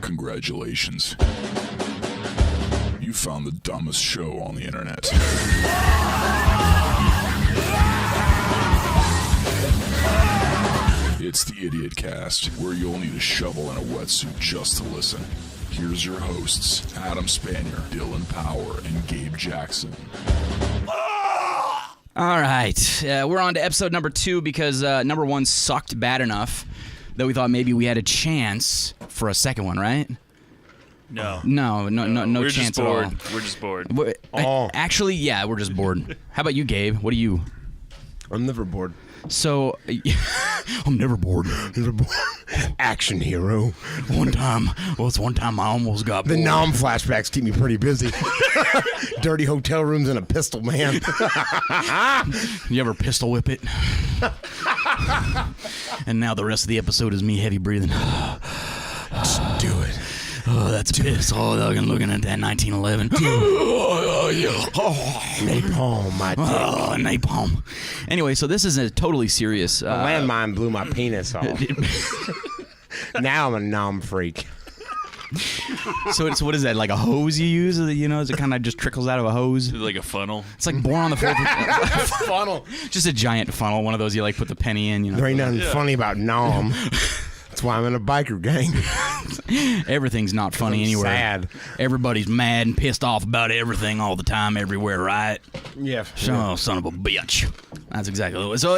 Congratulations. You found the dumbest show on the internet. It's the IdiotCast, where you'll need a shovel and a wetsuit just to listen. Here's your hosts, Adam Spanier, Dylan Power, and Gabe Jackson. All right, we're on to episode number 2 because number 1 sucked bad enough that we thought maybe we had a chance for a second one, right? No We're chance just bored. at all. We're just bored. Actually, yeah, we're just bored. How about you, Gabe? What are you? I'm never bored. So, I'm never bored. Never bored. Action hero. One time I almost got bored. The Nom flashbacks keep me pretty busy. Dirty hotel rooms and a pistol, man. You ever pistol whip it? And now the rest of the episode is me heavy breathing. Just do it. Oh, that's piss. Oh, looking at that 1911. Napalm, my dick. Oh, napalm. Anyway, so this is a totally serious... A landmine blew my penis off. Now I'm a Nom freak. So what is that, like a hose you use? You know, is it kind of just trickles out of a hose? Like a funnel. It's like Born on the 4th. Funnel. Just a giant funnel, one of those you like put the penny in. You know? There ain't nothing funny about Nom. That's why I'm in a biker gang. Everything's not funny anywhere. Sad. Everybody's mad and pissed off about everything all the time, everywhere, right? Yeah. Oh, son of a bitch. That's exactly what it was. So,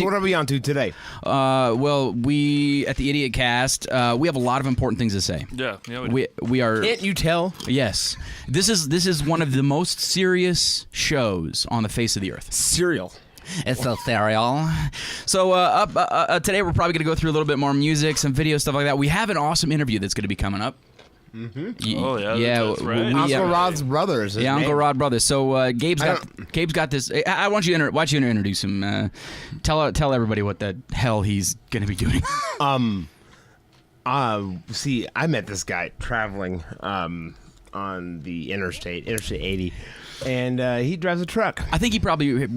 what are we on to today? Well, we, at the IdiotCast, we have a lot of important things to say. Yeah, we are... Can't you tell? Yes. This is one of the most serious shows on the face of the earth. Cereal. It's so cereal. So today we're probably going to go through a little bit more music, some video, stuff like that. We have an awesome interview that's going to be coming up. Mm-hmm. That's right. Uncle Rod's brothers. Yeah, Uncle Rod brothers. So Gabe's got this. I want you to introduce him. Tell everybody what the hell he's going to be doing. See, I met this guy traveling on the Interstate 80. And he drives a truck. I think he probably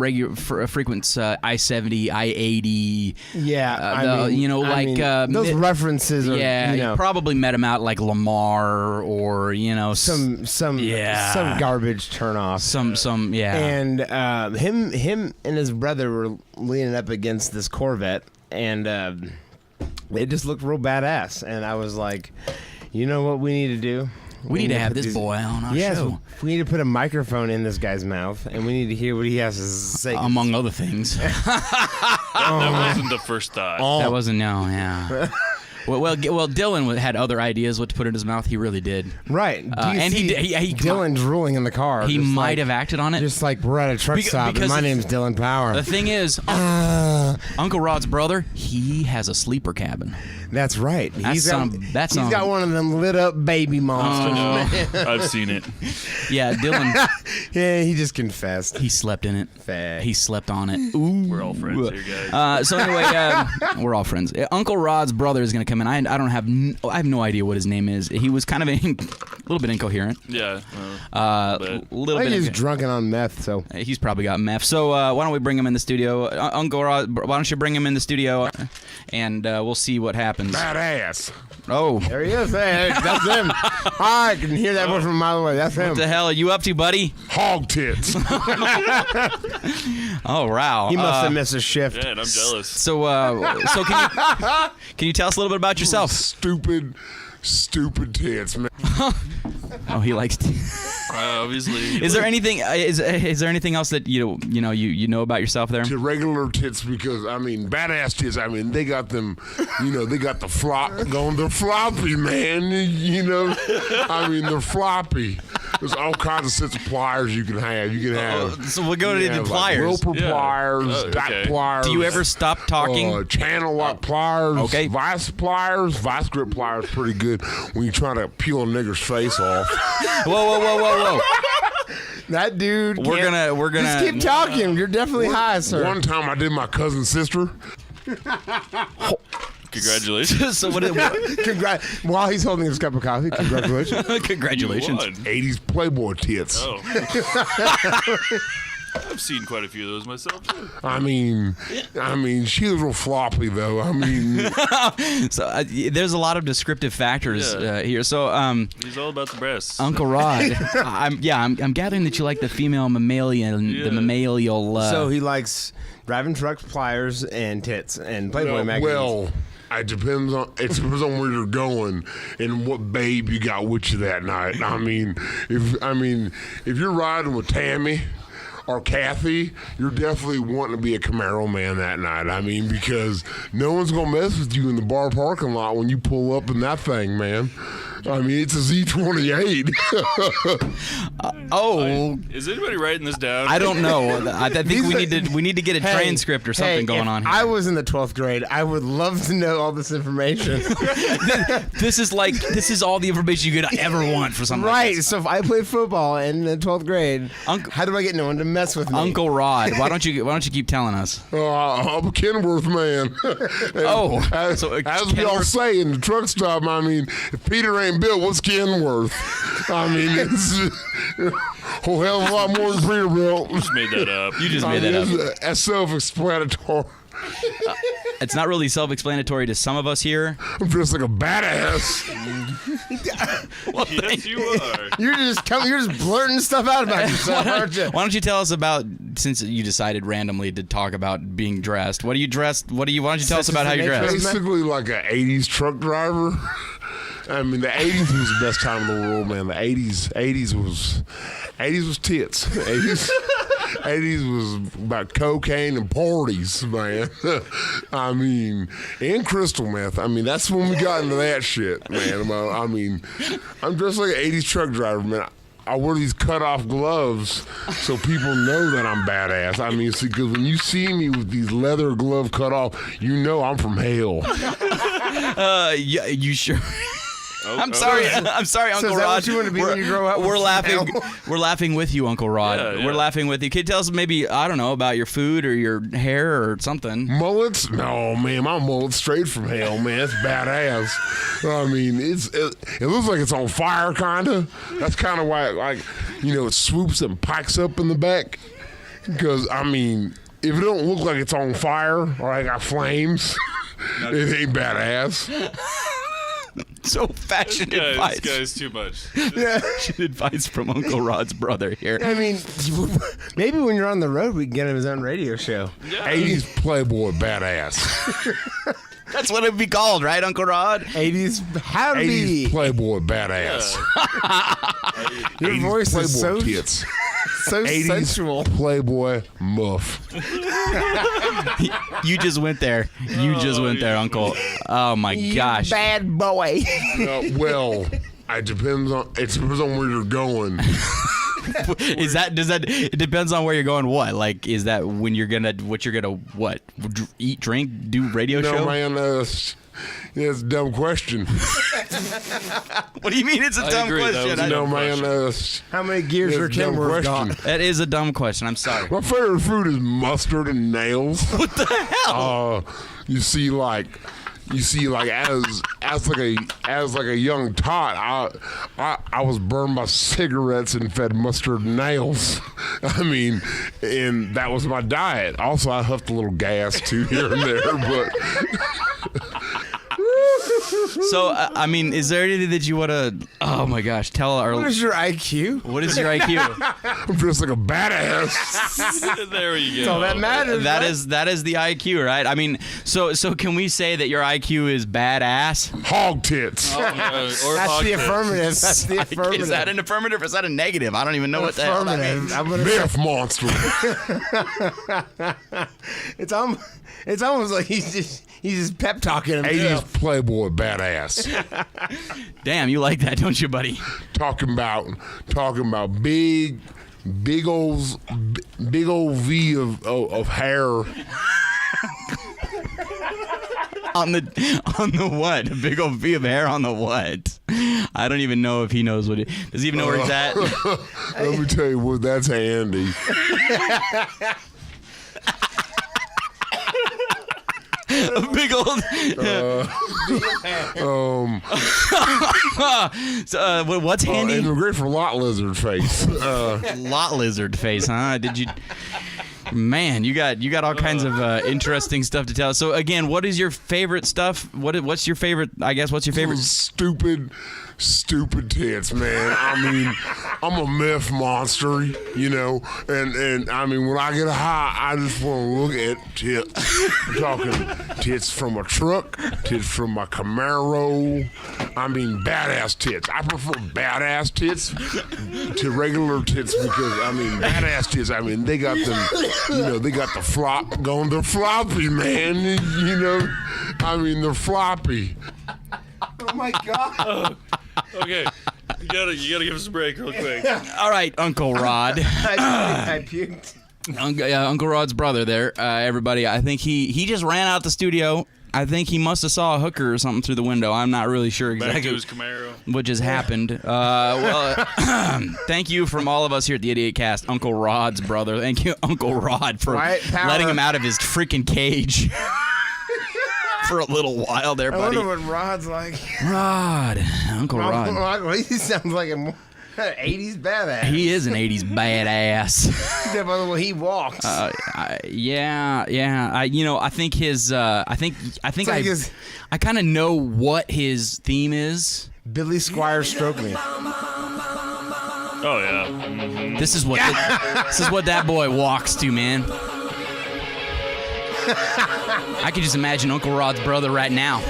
frequents I-70, I-80. Yeah, those references are. Yeah, you probably met him out like Lamar or some garbage turnoff. Some. And him and his brother were leaning up against this Corvette, and they just looked real badass. And I was like, you know what we need to do? We need to have this boy on our show. We need to put a microphone in this guy's mouth, and we need to hear what he has to say. Among other things. That wasn't the first thought. That wasn't, yeah. Well, Dylan had other ideas what to put in his mouth. He really did. Right. And he Dylan drooling in the car. He might have acted on it. Just like we're at a truck stop, and my name's Dylan Power. The thing is, Uncle Rod's brother, he has a sleeper cabin. That's right. He's got one of them lit up baby monsters. I've seen it. Yeah, Dylan. Yeah, he just confessed. He slept in it. Fact. He slept on it. Ooh. We're all friends here, guys. So anyway, we're all friends. Uncle Rod's brother is going to come in. I have no idea what his name is. He was kind of a little bit incoherent. Yeah. Little bit. He's drunken on meth, so he's probably got meth. So why don't we bring him in the studio, Uncle Rod? Why don't you bring him in the studio, and we'll see what happens. Badass. Oh, there he is. Hey, that's him. I can hear that one from a mile away. That's him. What the hell are you up to, buddy? Hog tits. Oh, wow. He must have missed a shift. Yeah, and I'm jealous. So can you tell us a little bit about yourself? Stupid tits, man. Oh, he likes. Obviously. Is there anything? Is there anything else that you know about yourself there? To regular tits, because badass tits. They got them. They got the flop going. They're floppy, man. They're floppy. There's all kinds of sets of pliers you can have. You can have. So we'll go to the pliers. Roper pliers, back pliers. Do you ever stop talking? Channel lock pliers. Okay. Vice pliers. Vice grip pliers, pretty good when you're trying to peel a nigger's face off. Whoa. That dude. We're gonna just keep talking. You're definitely high, sir. One time I did my cousin's sister. Congratulations. So what? While he's holding his cup of coffee, congratulations. Congratulations. 80s Playboy tits. Oh. I've seen quite a few of those myself. Too. I mean, she was real floppy though. I mean, So there's a lot of descriptive factors here. So He's all about the breasts. Uncle Rod, I'm gathering that you like the female mammalian, the mammalial. So he likes driving trucks, pliers, and tits, and Playboy magazines. well, it depends on where you're going and what babe you got with you that night. I mean, if you're riding with Tammy or Kathy, you're definitely wanting to be a Camaro man that night. I mean, because no one's gonna mess with you in the bar parking lot when you pull up in that thing, man. I mean, it's a Z28. Is anybody writing this down? I don't know. I think we need to get a transcript or something going on here. I was in the 12th grade. I would love to know all this information. This is all the information you could ever want for something. Right. Like this. So if I played football in the 12th grade, how do I get no one to mess with me? Uncle Rod, why don't you keep telling us? I'm a Kenworth man. As we all say in the truck stop, I mean, if Peter ain't built, what's Kenworth? I mean, it's a whole hell of a lot more than Peter built. You just made that up. You just made that up. That's self-explanatory. It's not really self-explanatory to some of us here. I'm dressed like a badass. Yes, you are. You're just blurting stuff out about yourself, aren't you? Why don't you tell us about, since you decided randomly to talk about being dressed? What are you dressed? Why don't you tell us about how you're dressed? Basically like an 80s truck driver. I mean, the 80s was the best time in the world, man. The 80s was tits. 80s was about cocaine and parties, man. I mean, and crystal meth. I mean, that's when we got into that shit, man. I mean, I'm dressed like an 80s truck driver, man. I wear these cut-off gloves so people know that I'm badass. I mean, because when you see me with these leather glove cut off, you know I'm from hell. Yeah, you sure? I'm sorry, Uncle So is that Rod. what you want to be when you grow up? We're laughing. We're laughing with you, Uncle Rod. Yeah. We're laughing with you. Can you tell us maybe, I don't know, about your food or your hair or something? Mullets? No, man, my mullet's straight from hell, man. It's badass. I mean, it looks like it's on fire, kind of. That's kind of why, it swoops and pikes up in the back. Because, I mean, if it don't look like it's on fire or I got flames, it ain't badass. So fashion advice. This guy's too much. Fashion advice from Uncle Rod's brother here. I mean, maybe when you're on the road, we can get him his own radio show. Yeah. 80s Playboy badass. That's what it'd be called, right, Uncle Rod? 80s, how to 80s be. Playboy badass. Your 80s voice Playboy is so tits. so 80s sensual. Playboy muff. You just went there. You just went there, Uncle. Oh my gosh. Bad boy. Well, it depends on where you're going. It depends on where you're going. What? Like, is that when you're gonna what? Eat, drink, do radio show? No, man, it's a dumb question. What do you mean it's a dumb agree, that question? was a I dumb don't- Man, How many gears it's are a dumb Kenworth question. got? That is a dumb question. I'm sorry. My favorite food is mustard and nails. What the hell? You see, like as a young tot, I was burned by cigarettes and fed mustard and nails. I mean, and that was my diet. Also, I huffed a little gas too here and there, but. So, I mean, is there anything that you want to? Oh my gosh, tell our. What is your IQ? What is your IQ? I'm dressed like a badass. There you go. That's all that matters. That right? is the IQ, right? I mean, so can we say that your IQ is badass? Hog tits. Or That's hog the tits. affirmative. That's the affirmative. Is that an affirmative or is that a negative? I don't even know what the hell that means. Affirmative. Biff monster. It's almost like he's just pep talking himself. 80s Playboy badass. Damn, you like that, don't you, buddy? talking about big old V of hair. On the what? A big old V of hair on the what? I don't even know if he knows what it. Does he even know where it's at? Let me tell you what, that's handy. A big old. What's handy? And great for lot lizard face. Lot lizard face, huh? Did you? Man, you got all kinds of interesting stuff to tell. So again, what is your favorite stuff? What's your favorite? I guess what's your favorite? Stupid tits, man. I mean, I'm a meth monster, you know, and I mean, when I get high, I just want to look at tits. I'm talking tits from a truck, tits from my Camaro. I mean, badass tits. I prefer badass tits to regular tits because, I mean, badass tits, I mean, they got them, you know, they got the flop going. They're floppy, man, you know. I mean, they're floppy. Oh my God. Okay, you gotta give us a break real quick. All right, Uncle Rod. I puked. Uncle Rod's brother there, everybody. I think he just ran out the studio. I think he must have saw a hooker or something through the window. I'm not really sure Back to exactly his Camaro. what just happened. Well, thank you from all of us here at the IdiotCast, Uncle Rod's brother. Thank you, Uncle Rod, for letting him out of his freaking cage for a little while there, buddy. I wonder what Rod's like. Rod, Uncle Rod. He sounds like an 80s badass. He is an 80s badass. Yeah, by the way he walks. Yeah. I think his. I think like his- I kind of know what his theme is. Billy Squire Stroke Me. Oh yeah. Mm-hmm. This is what that boy walks to, man. I can just imagine Uncle Rod's brother right now.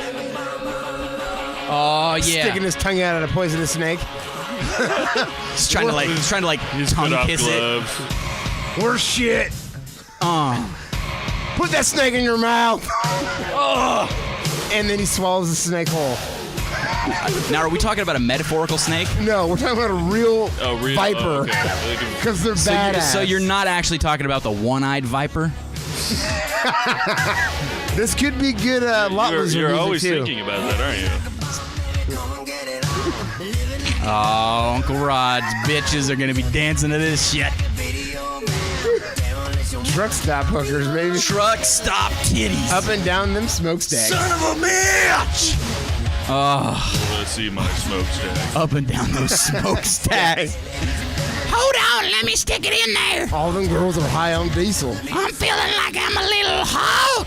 Oh yeah, Sticking his tongue out at a poisonous snake. he's trying to like tongue Put off kiss gloves. We're shit. Put that snake in your mouth. And then he swallows the snake whole. it. Now, are we talking about a metaphorical snake? No, we're talking about a real viper. Oh, okay. Because they're badass. So you're not actually talking about the one-eyed viper? This could be good lot lizard You're music always too. thinking about that, aren't you? Oh, Uncle Rod's bitches are gonna be dancing to this shit. Truck stop hookers, baby. Truck stop titties. Up and down them smokestacks. Son of a bitch! Oh, Let's see my smokestack. up and down those smokestacks. Hold on, let me stick it in there. All them girls are high on diesel. I'm feeling like I'm a little hoe.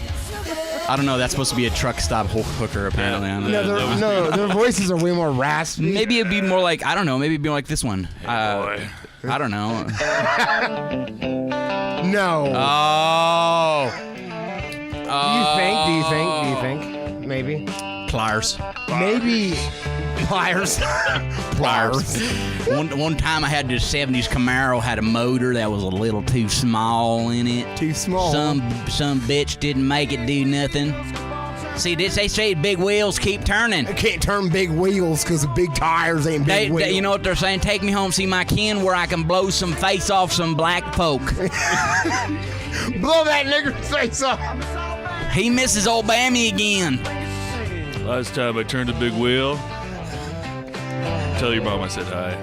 I don't know. That's supposed to be a truck stop hooker, apparently. I don't know. No, their voices are way more raspy. Maybe it'd be more like, I don't know. Maybe it'd be more like this one. Boy. I don't know. No. Oh. Do you think? Maybe. Pliers. Maybe. Pliers. Pliers. One time I had this 70s Camaro, had a motor that was a little too small in it. Too small. Some bitch didn't make it do nothing. See, they say big wheels keep turning. I can't turn big wheels because the big tires ain't big wheels. You know what they're saying? Take me home, see my kin, where I can blow some face off some black folk. Blow that nigger's face off. He misses old Bammy again. Last time I turned a big wheel. Tell your mom I said hi.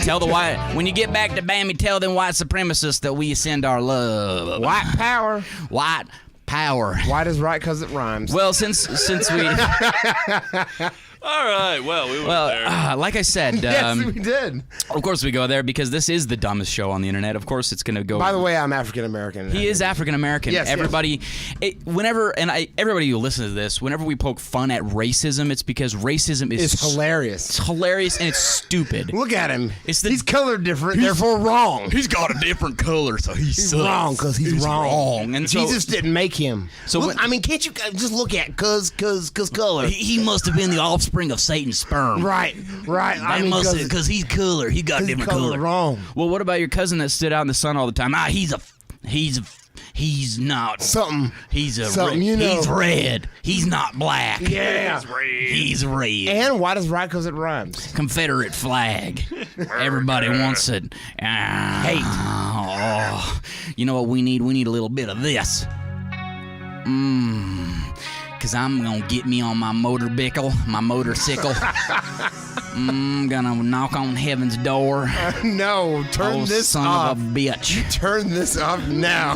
Tell the white when you get back to Bammy, tell them white supremacists that we send our love. White power. White power. White is right because it rhymes. Well, since we All right. Well, we went there. like I said, Yes, we did. of course we go there because this is the dumbest show on the internet. Of course, it's going to go. By the way, I'm African American. He is African American. Yes, everybody, everybody who listens to this, whenever we poke fun at racism, it's because racism is It's hilarious. It's hilarious and it's stupid. Look at him. It's he's colored different, therefore wrong. He's got a different color, so he's wrong because he's wrong. And so, Jesus didn't make him. So look, can't you just look at cause color? he must have been the offspring of Satan's sperm. Right. Because he's cooler. He got a different color. Wrong. Well, what about your cousin that stood out in the sun all the time? He's not something. He's something, you know. He's red. He's not black. Yeah. He's red. And white is right because it rhymes. Confederate flag. Everybody wants it. Hate. Oh, you know what we need? We need a little bit of this. Because I'm going to get me on my motorcycle. I'm gonna knock on heaven's door. No, turn this son off. of a bitch. Turn this off now.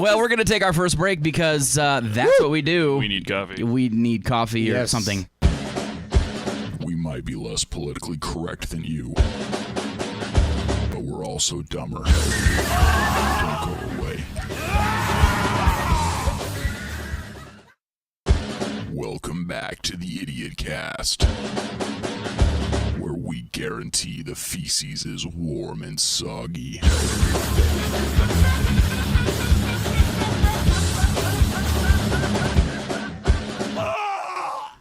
Well, we're gonna take our first break because that's what we do. We need coffee. We need coffee or Yes. something. We might be less politically correct than you, but we're also dumber. Don't go away. Welcome back to the IdiotCast, where we guarantee the feces is warm and soggy.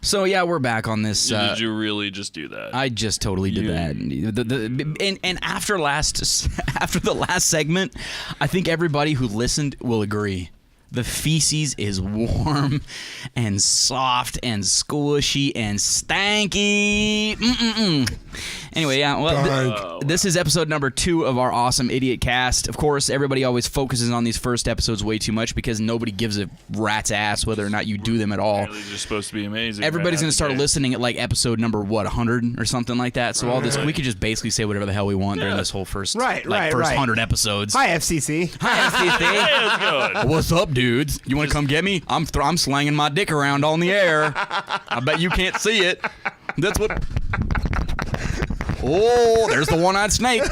So yeah, we're back on this. Did you really just do that? I just totally did that. And after the last segment, I think everybody who listened will agree. The feces is warm and soft and squishy and stanky. Anyway, yeah. Well, this is episode number 2 of our awesome Idiot Cast. Of course, everybody always focuses on these first episodes way too much because nobody gives a rat's ass whether or not you do them at all. They're just supposed to be amazing. Everybody's going to start listening at like episode number 100 or something like that. So all this, we could just basically say whatever the hell we want during this whole first 100 episodes. Hi, FCC. Hi, FCC. Hey, let's go. What's up, dudes? You want to come get me? I'm slanging my dick around on the air. I bet you can't see it. That's what. Oh, there's the one-eyed snake.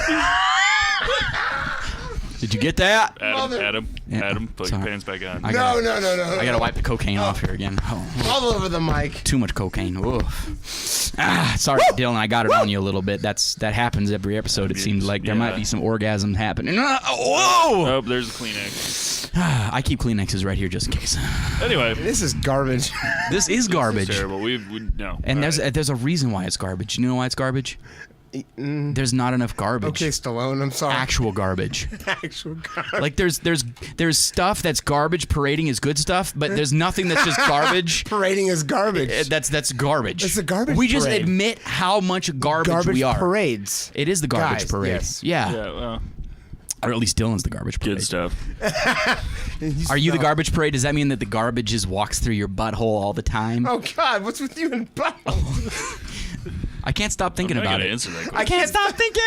Did you get that? Adam, Yeah. put Sorry. your pants back on. I No. gotta wipe the cocaine off here again. Oh. All over the mic. Too much cocaine. Sorry, Dylan. I got it on you a little bit. That happens every episode. It seems like there might be some orgasms happening. Whoa! Oh, there's a Kleenex. I keep Kleenexes right here just in case. Anyway, This is garbage. This is garbage. it's terrible. We no. And All there's a reason why it's garbage. You know why it's garbage? There's not enough garbage. Okay, Stallone, I'm sorry. Actual garbage. Actual garbage. Like there's stuff that's garbage parading as good stuff, but there's nothing that's just garbage. Parading is garbage. That's garbage. It's a garbage We just parade. admit how much garbage we are. parades. It is the garbage Guys, parade. yes. Yeah. Yeah, well, Or at least Dylan's the garbage parade. good stuff. Are you the garbage parade? Does that mean that the garbage just walks through your butthole all the time? Oh, God, what's with you and butt? I can't stop thinking I'm not about gonna it. answer that I question. can't stop thinking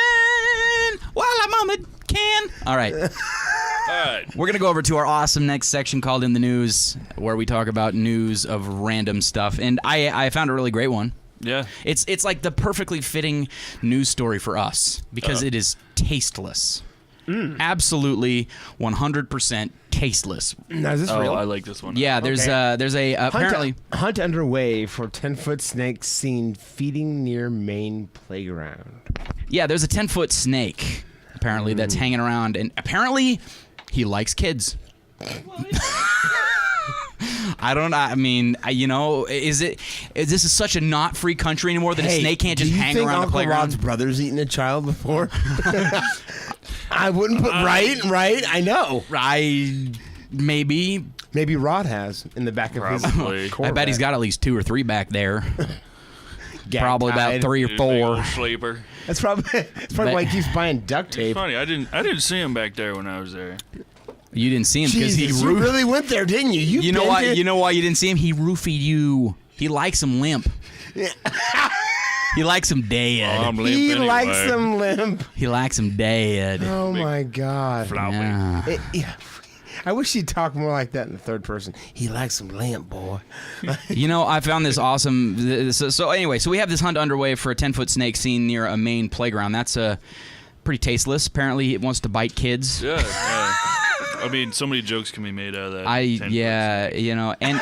while I'm on the can. All right. All right. We're going to go over to our awesome next section called In the News, where we talk about news of random stuff. And I found a really great one. Yeah. It's like the perfectly fitting news story for us because it is tasteless. Absolutely 100% tasteless. Now, is this Oh, real? I like this one. Yeah, there's a apparently Hunt underway for 10-foot snake seen feeding near main playground. yeah, there's a 10-foot snake apparently that's hanging around, and apparently he likes kids. I mean, is this such a not free country anymore that a snake can't just hang around the playground? Rod's brother's eaten a child before? I wouldn't put right. I know. Maybe Rod has in the back of his Probably. Corvette. I bet he's got at least 2 or 3 back there. Gag Probably about tied. 3 or Big 4. old sleeper. That's probably why he keeps buying duct tape. Funny, I didn't see him back there when I was there. You didn't see him because he Jesus, you really went there, didn't you? You know bent why? it. You know why you didn't see him? He roofied you. He likes him limp. He likes him dead. I'm limp He anyway. likes them limp. He likes him dead. Oh my God. Floppy. Yeah. Yeah. I wish he'd talk more like that in the third person. He likes some lamp, boy. You know, I found this awesome. So anyway, so we have this hunt underway for a 10-foot snake seen near a main playground. That's pretty tasteless. Apparently, it wants to bite kids. Yeah. I mean, so many jokes can be made out of that. 10 you know, and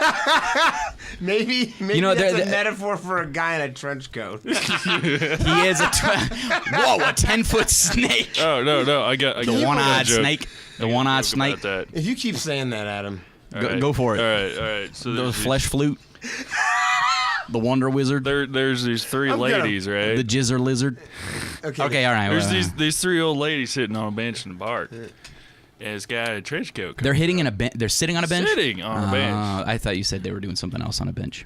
Maybe You know, that's there- a metaphor for a guy in a trench coat. he is a whoa, a 10-foot snake. Oh no! I got The one-eyed snake. The one-eyed snake. That. If you keep saying that, Adam. Go for it. All right. So The there's flesh flute. The Wonder Wizard. there's these 3 I'm gonna- ladies, right? The Jizzer Lizard. Okay. All right. There's these 3 old ladies sitting on a bench in the park. And this guy in a trench coat. They're hitting in a bench. They're sitting on a bench. Sitting on a bench. I thought you said they were doing something else on a bench.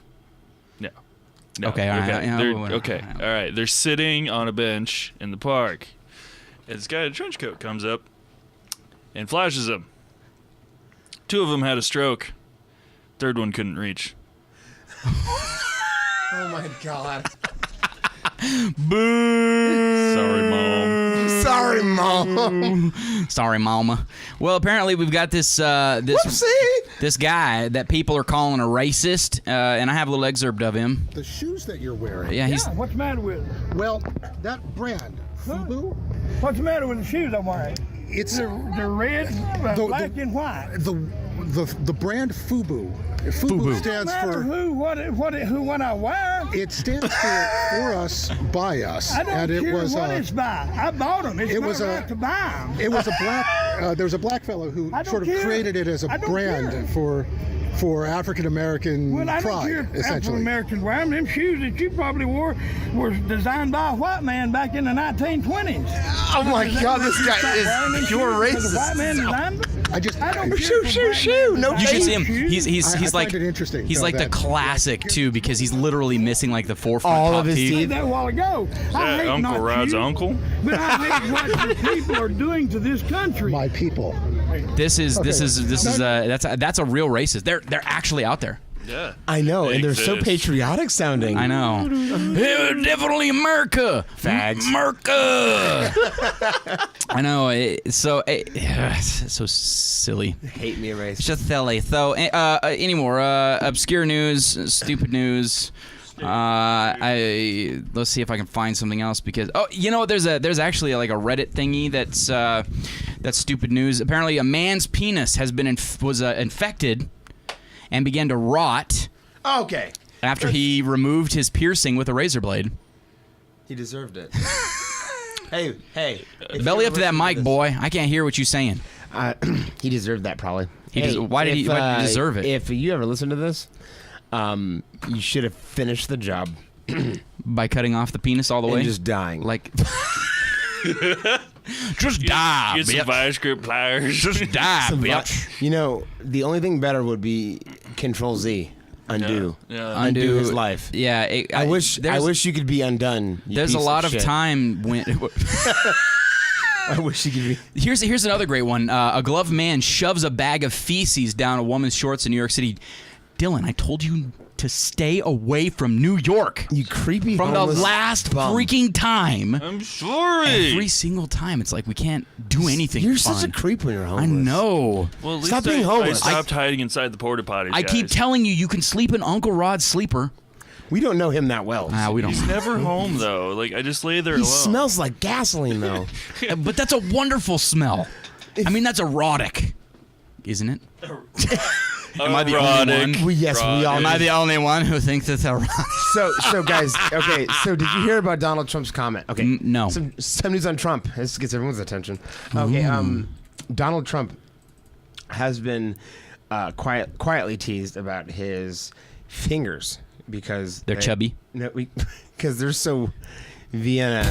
No. Okay, all right, yeah, They're- whatever. okay. All right. They're sitting on a bench in the park. And this guy in a trench coat comes up and flashes them. 2 of them had a stroke. 3rd one couldn't reach. Oh my God. Boo! Sorry, Mom. Sorry, Mom. Sorry, Mama. Well, apparently we've got this this guy that people are calling a racist, and I have a little excerpt of him. The shoes that you're wearing. Yeah, he's. What's the matter with it? Well, that brand, Fubu, What's the matter with the shoes I'm wearing? it's They're red, black, and white. the brand Fubu. Fubu stands No matter for. what I wear. It stands for us, by us, I don't and it care was what it's by. I bought them. It's it my was right to buy them. it was a black. There was a black fellow who I don't sort of care. created it as a I don't brand care. for African American Well, I don't pride, care if African essentially. Americans wear them. Them shoes that you probably wore were designed by a white man back in the 1920s. Oh my God, this guy is pure A white racist. man designed them. I just I don't care. Shoo. No, You should see him. Shoes? He's I like find it interesting, he's though, like the that- classic too, because he's literally missing like the forefront All top of his teeth. teeth. I said that a while ago. I hate Uncle not Rod's you, uncle? But I hate what the people are doing to this country. My people. This is that's a real racist. They're actually out there. Yeah. I know, and they're so Exist. patriotic sounding. I know. Definitely America. Fags. America. I know. It's so silly. Hate me, racist. It's just silly. So, any more obscure news, stupid news? Let's see if I can find something else, because there's actually like a Reddit thingy that's stupid news. Apparently, a man's penis has been was infected and began to rot Okay. after he removed his piercing with a razor blade. He deserved it. hey. Belly up to that mic, boy. I can't hear what you're saying. He deserved that, probably. Why did he deserve it? If you ever listen to this, you should have finished the job By cutting off the penis all the way? and just dying. Like, just die, Get some bitch. vice grip pliers. Just die, bitch. You know, the only thing better would be Control Z, undo, Yeah. undo his life. Yeah, I wish you could be undone. you There's a piece lot of shit. time when. I wish you could be. Here's another great one. A gloved man shoves a bag of feces down a woman's shorts in New York City. Dylan, I told you to stay away from New York. You creepy From the homeless last bum. freaking time. I'm sorry. Every single time. It's like we can't do anything You're fun. such a creep when you're homeless. I know. Well, at least Stop being homeless. I stopped hiding inside the porta potties. I keep guys. telling you can sleep in Uncle Rod's sleeper. We don't know him that well. We don't. He's never home though. Like I just lay there He alone. smells like gasoline, though. But that's a wonderful smell. I mean, that's erotic, isn't it? Am I the only Erotic. one? Yes, we all. Am I the only one who thinks it's erotic? So guys, okay. So did you hear about Donald Trump's comment? Okay, No. Some news on Trump. This gets everyone's attention. Okay, Donald Trump has been quietly teased about his fingers because They're chubby. No, because they're so Vienna.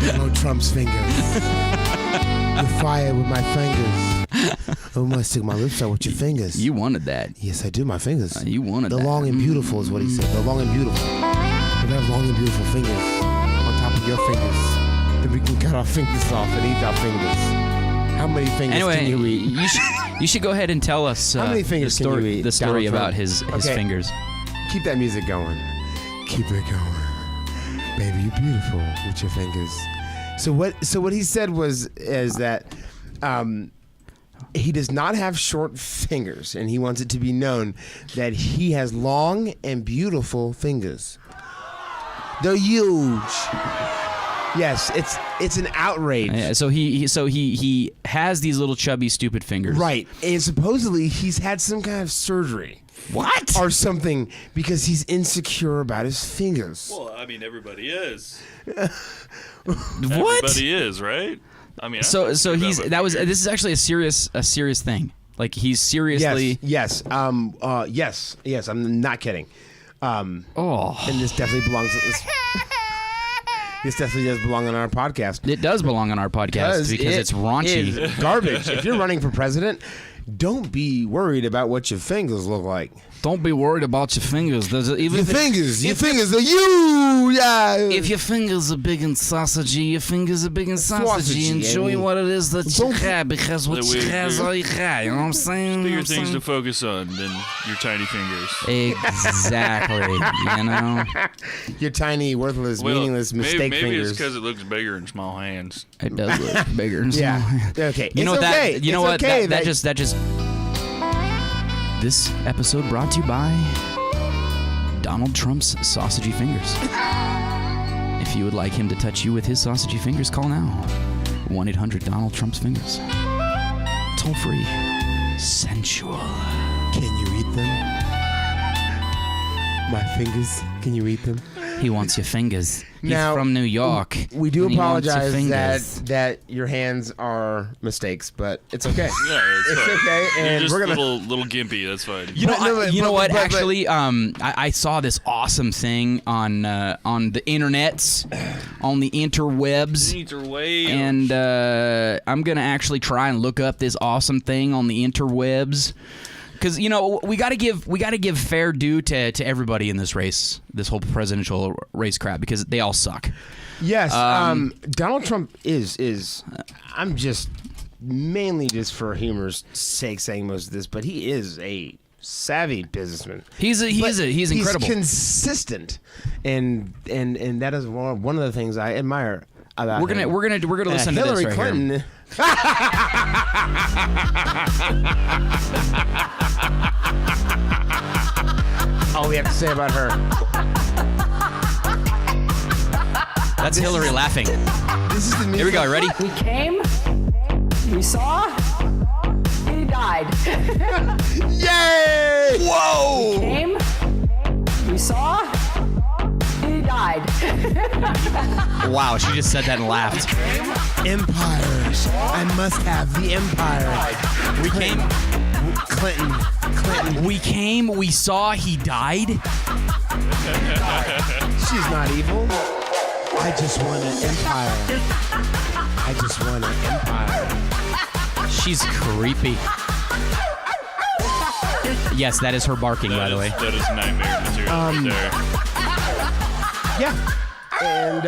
Donald Trump's fingers. The fire with my fingers. I want to stick my lips out with your fingers. You wanted that. Yes, I do. My fingers. You wanted the that. long and beautiful is what he said. The long and beautiful. If I have long and beautiful fingers on top of your fingers, then we can cut our fingers off and eat our fingers. How many fingers Anyway, can you eat? you should go ahead and tell us How many fingers the can story, you eat, the story Donald about Trump? his Okay. fingers. Keep that music going. Keep it going. Baby, you're beautiful with your fingers. So what he said is that he does not have short fingers, and he wants it to be known that he has long and beautiful fingers. They're huge. Yes, it's an outrage. Yeah, so he has these little chubby stupid fingers. Right, and supposedly he's had some kind of surgery. What? Or something, because he's insecure about his fingers. Well, I mean, everybody is. What? Everybody is, right? I mean, So this is actually a serious thing. Like he's seriously. Yes. Yes. I'm not kidding. Oh, And this definitely belongs. This definitely does belong on our podcast it does belong on our podcast because it's raunchy. is garbage. If you're running for president, don't be worried about what your fingers look like. Don't be worried about your fingers. There's even Your fingers are huge. yeah. If your fingers are big and sausagey, your fingers are big and sausagey. Enjoy what it is that you have, because what you have is all you have. You know what I'm saying? Bigger things to focus on than your tiny fingers. Exactly. You know? Your tiny, worthless, meaningless mistake maybe fingers. it's because it looks bigger in small hands. It does look bigger. Yeah. Okay. You know It's what okay. that? You know It's what? okay That just. This episode brought to you by Donald Trump's sausagey fingers. If you would like him to touch you with his sausagey fingers, call now. 1-800 Trump's fingers. Toll free. Sensual. Can you eat them? My fingers. Can you eat them? He wants your fingers. He's Now, from New York. We do and he wants your apologize fingers. that your hands are mistakes, but it's okay. Yeah, It's fine. okay, You're and just we're gonna. little gimpy. That's fine. You know, But what? but- Actually, I saw this awesome thing on the internets, on the interwebs. And I'm gonna actually try and look up this awesome thing on the interwebs, because we gotta give fair due to everybody in this race, this whole presidential race crap, because they all suck. Yes, Donald Trump is. I'm just mainly just for humor's sake saying most of this, but he is a savvy businessman. He's incredible. He's consistent, and that is one of the things I admire about We're gonna listen to Hillary this right Clinton. here. All we have to say about her. That's Hillary laughing. This is the music. Here we go. Ready? We came, we saw, he died. Yay! Whoa! Came, we saw, he died. Wow, she just said that and laughed. Empire. I must have the empire. We came. Clinton. We came. We saw. He died. She's not evil. I just want an empire. I just want an empire. She's creepy. Yes, that is her barking, by the way. That is nightmare material right there. Yeah. And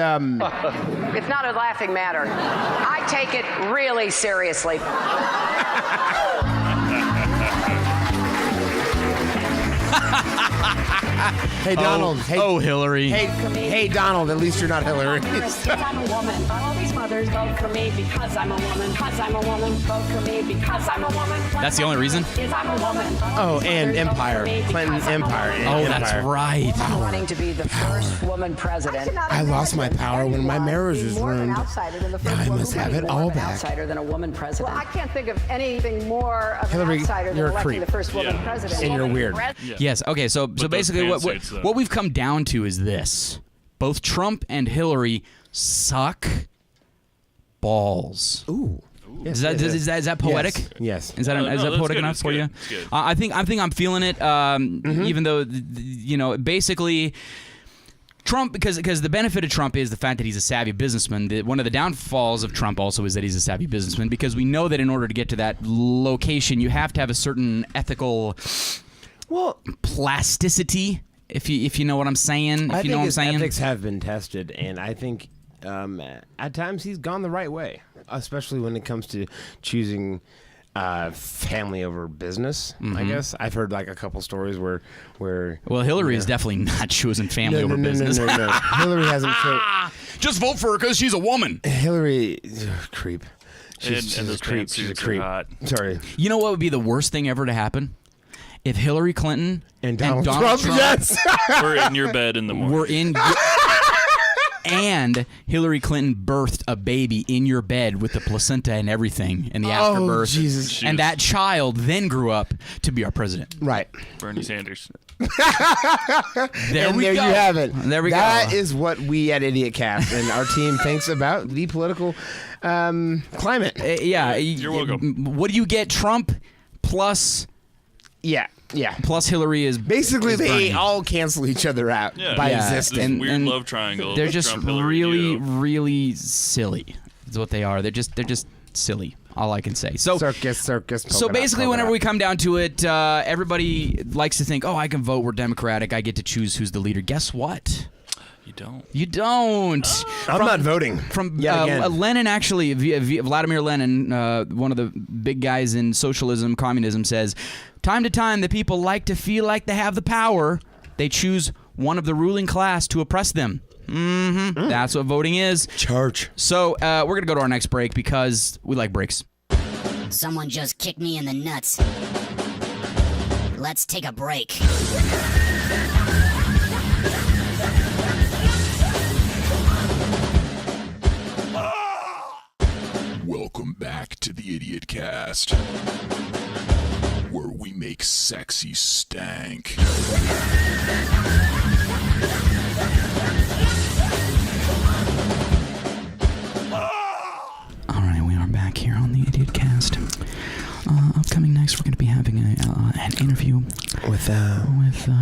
It's not a laughing matter. I take it really seriously. hey Donald. Oh, Hillary. Hey Donald. At least you're not Hillary. Because I'm a woman. All these mothers vote for me because I'm a woman. Because I'm a woman. Vote for me because I'm a woman. That's the only reason? Is I'm a woman. Oh, and empire. Clinton empire. Oh, that's right. Wanting to be the first woman president. I lost my power when my marriage was ruined. Now I must have it all back. Outsider than a woman president. Well, I can't think of anything more of Hillary, an outsider than you're a electing creep. the first woman president. And you're weird. Yes. Okay. So basically, those pants suits, though. what we've come down to is this: both Trump and Hillary suck balls. Ooh. Is that poetic? Yes. Is that No, is that that's poetic good, enough it's for good, you? it's good. I think I'm feeling it. Even though basically. Trump, because the benefit of Trump is the fact that he's a savvy businessman. One of the downfalls of Trump also is that he's a savvy businessman, because we know that in order to get to that location, you have to have a certain ethical plasticity. If you know what I'm saying, I think his ethics have been tested, and I think at times he's gone the right way, especially when it comes to choosing family over business. I guess I've heard like a couple stories where Well, Hillary is definitely not choosing family over business. No. Hillary hasn't. Just vote for her because she's a woman. Hillary, creep. She's And a those creep. She's a pantsuits are creep. hot. Sorry. You know what would be the worst thing ever to happen? If Hillary Clinton And Donald Trump. Yes. We're in your bed in the morning. were in and Hillary Clinton birthed a baby in your bed with the placenta and everything in the afterbirth. Jesus. And that child then grew up to be our president. Right. Bernie Sanders. There And we there go. you have it. There we That go. is what we at IdiotCast and our team thinks about the political climate. Yeah. You're welcome. What do you get? Trump plus Yeah. Hillary is Basically, is they Bernie. all cancel each other out Yeah. by Yeah. existing. This weird love triangle. They're just Trump, Hillary, really, you. really silly. Is what they are. They're just silly. All I can say. So Circus. So polka basically, dot, whenever polka we come down to it, everybody likes to think, "Oh, I can vote. We're Democratic. I get to choose who's the leader." Guess what? You don't. I'm not voting. From again. Lenin, actually, Vladimir Lenin, one of the big guys in socialism, communism, says, time to time, the people like to feel like they have the power. They choose one of the ruling class to oppress them. That's what voting is. Church. So we're going to go to our next break because we like breaks. Someone just kicked me in the nuts. Let's take a break. Welcome back to the IdiotCast, where we make sexy stank. All right, we are back here on the IdiotCast. Upcoming next, we're going to be having an interview with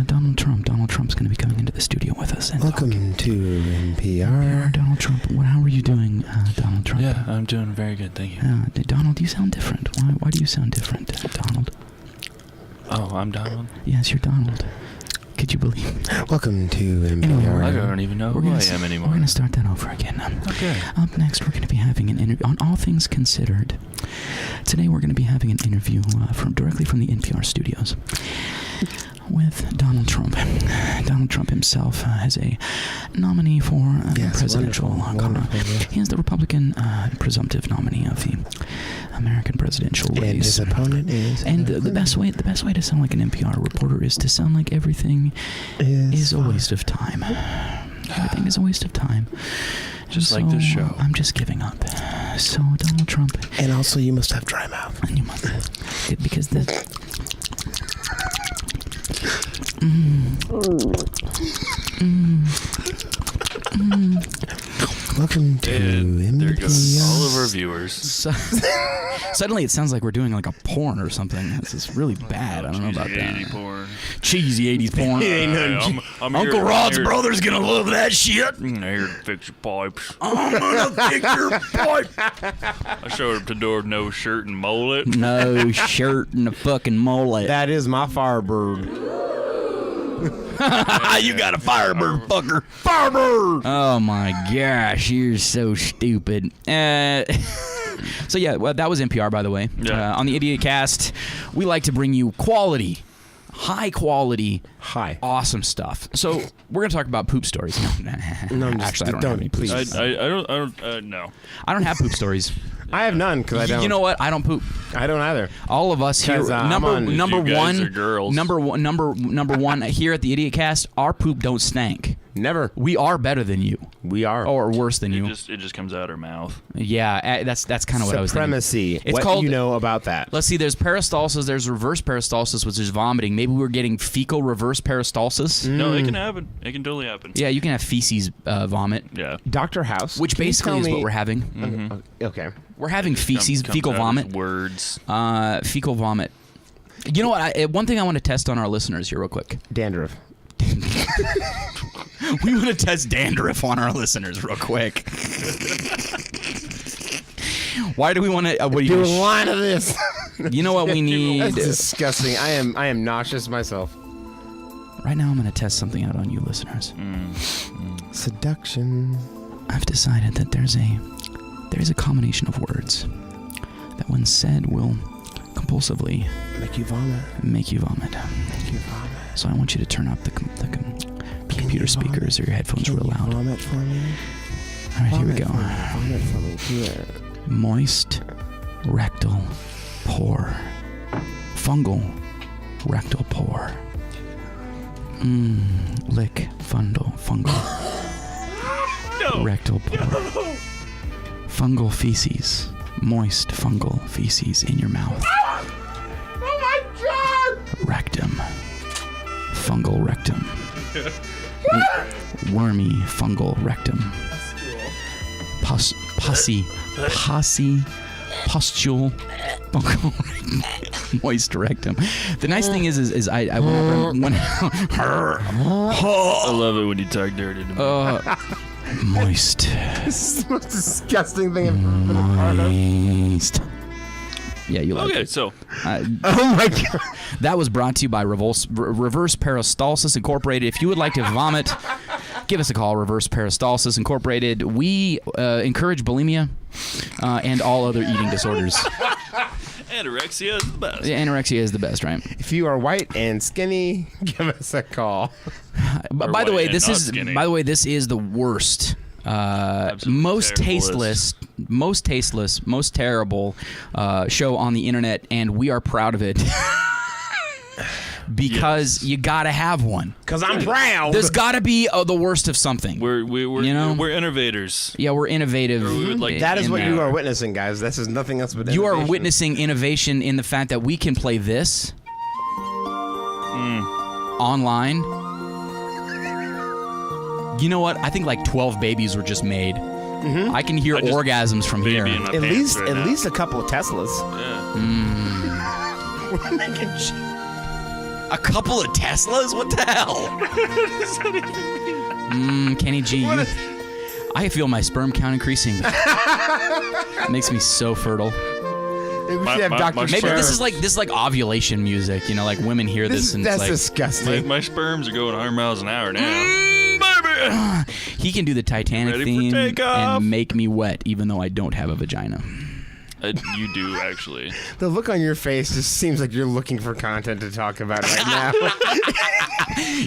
Donald Trump. Donald Trump's going to be coming into the studio with us. And welcome to NPR. Donald Trump. How are you doing, Donald Trump? Yeah, I'm doing very good, thank you. Donald, you sound different. Why do you sound different, Donald? Oh, I'm Donald? Yes, you're Donald. Could you believe it? Welcome to NPR. I don't even know who I am anymore. We're going to start that over again. Okay. Up next, we're going to be having an interview on All Things Considered. Today, we're going to be having an interview directly from the NPR studios with Donald Trump. Donald Trump himself is a nominee for presidential. He is the Republican presumptive nominee of the American presidential race. And his opponent is. And the best way to sound like an NPR reporter is to sound like everything is a waste of time. Everything is a waste of time. Just like this show. I'm just giving up. So Donald Trump. And also, you must have dry mouth. And you must, because the. Welcome to And there goes NPR. all of our viewers. Suddenly, it sounds like we're doing like a porn or something. This is really bad. I don't know about that. 80 porn. Cheesy 80s porn. I'm Uncle here- Rod's here- brother's gonna love that shit. I'm here to fix your pipes. I'm gonna fix your pipe. I showed up to the door, no shirt and mullet. No shirt and a fucking mullet. That is my Firebird. You got a Firebird, fucker. Firebird! Oh my gosh, you're so stupid. So yeah, well, that was NPR, by the way. Yeah. On the IdiotCast, we like to bring you quality, high quality, awesome stuff. So we're gonna talk about poop stories. No, actually, I don't have any poop stories. I don't, no. I don't have poop stories. I have none because I don't. You know what? I don't poop. I don't either. All of us here, number one here at the IdiotCast, our poop don't stank. Never. We are better than you. We are. Or worse than you. It just comes out our mouth. Yeah, that's kind of what I was thinking. Supremacy. It's what called, do you know about that? Let's see. There's peristalsis. There's reverse peristalsis, which is vomiting. Maybe we're getting fecal reverse peristalsis. No, it can happen. It can totally happen. Yeah, you can have feces vomit. Yeah. Dr. House. Which basically is what we're having. Okay. We're having feces, fecal vomit. Words. Fecal vomit. You know what? One thing I want to test on our listeners here real quick. Dandruff. We want to test dandruff on our listeners real quick. Why do we want to? Do a line of this. You know what we need? That's disgusting. I am nauseous myself. Right now, I'm going to test something out on you listeners. Seduction. I've decided that there is a combination of words that, when said, will compulsively make you vomit. So I want you to turn up the computer speakers or your headphones real loud. Vomit for me. All right, here we go. Vomit for me. Here. Moist rectal pore. Fungal rectal pore. Lick fungal. No. Rectal pore. No. Fungal feces. Moist fungal feces in your mouth. Oh my God! Rectum. Fungal rectum. Wormy fungal rectum. Pustule fungal rectum. Moist rectum. The nice thing is I when I love it when you talk dirty to me. Moist. This is the most disgusting thing I've ever been a part of. Moist. Yeah, you like it. Okay, so. Oh my God. That was brought to you by Reverse Peristalsis Incorporated. If you would like to vomit give us a call. Reverse Peristalsis Incorporated. We encourage bulimia and all other eating disorders. Anorexia is the best. Yeah, anorexia is the best, right? If you are white and skinny, give us a call. By the way, this is the worst. Most tasteless, most terrible show on the internet, and we are proud of it. Because you gotta have one. Because I'm proud. There's gotta be the worst of something. We're innovators. Yeah, we're innovative. That is what you are witnessing, guys. This is nothing else but innovation. You are witnessing innovation in the fact that we can play this online. You know what? I think like 12 babies were just made. I can hear orgasms from here. At least a couple of Teslas. We're making a couple of Teslas? What the hell? Kenny G, I feel my sperm count increasing. It makes me so fertile. Maybe this is like ovulation music. You know, like women hear this and that's it's like, disgusting. My sperms are going 100 miles an hour now. Baby. He can do the Titanic theme and make me wet, even though I don't have a vagina. You do, actually. The look on your face just seems like you're looking for content to talk about right now.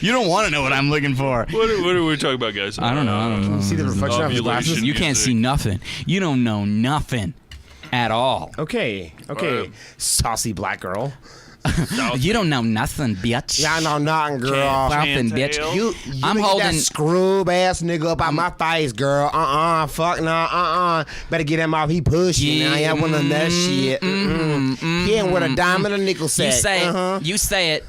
You don't want to know what I'm looking for. What are we talking about, guys? I don't know. You see the reflection of his glasses? You can't see nothing. You don't know nothing at all. Okay. Saucy black girl. You don't know nothing, bitch. Yeah, I know nothing, girl. Nothing, bitch. I'm holding that scroob ass nigga up out my face, girl. Fuck no, Better get him off. He pushing. Now I want none of that shit. He ain't with a dime and a nickel set. You say it. You say it.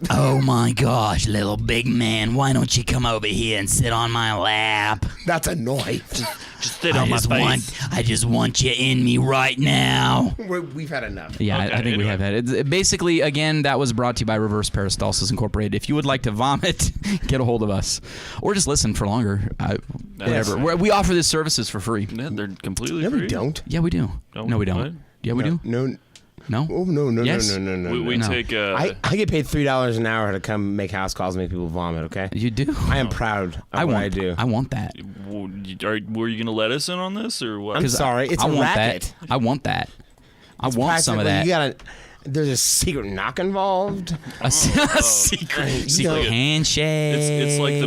Oh my gosh, little big man, why don't you come over here and sit on my lap? That's a knife. Just sit on my face. I just want you in me right now. We've had enough. Yeah, okay, I think we have had it. Basically, again, that was brought to you by Reverse Peristalsis Incorporated. If you would like to vomit, get a hold of us. Or just listen for longer. Whatever. We offer these services for free. Yeah, they're completely free. No, we don't. Yeah, we do. No, we don't. What? Yeah, we do. No. No? Oh, no. Yes? No. We take... I get paid $3 an hour to come make house calls and make people vomit, okay? You do? I am proud of what I do. I want that. Were you going to let us in on this, or what? I'm sorry. It's a racket. I want that. I want some of that. There's a secret knock involved. A secret handshake. It's like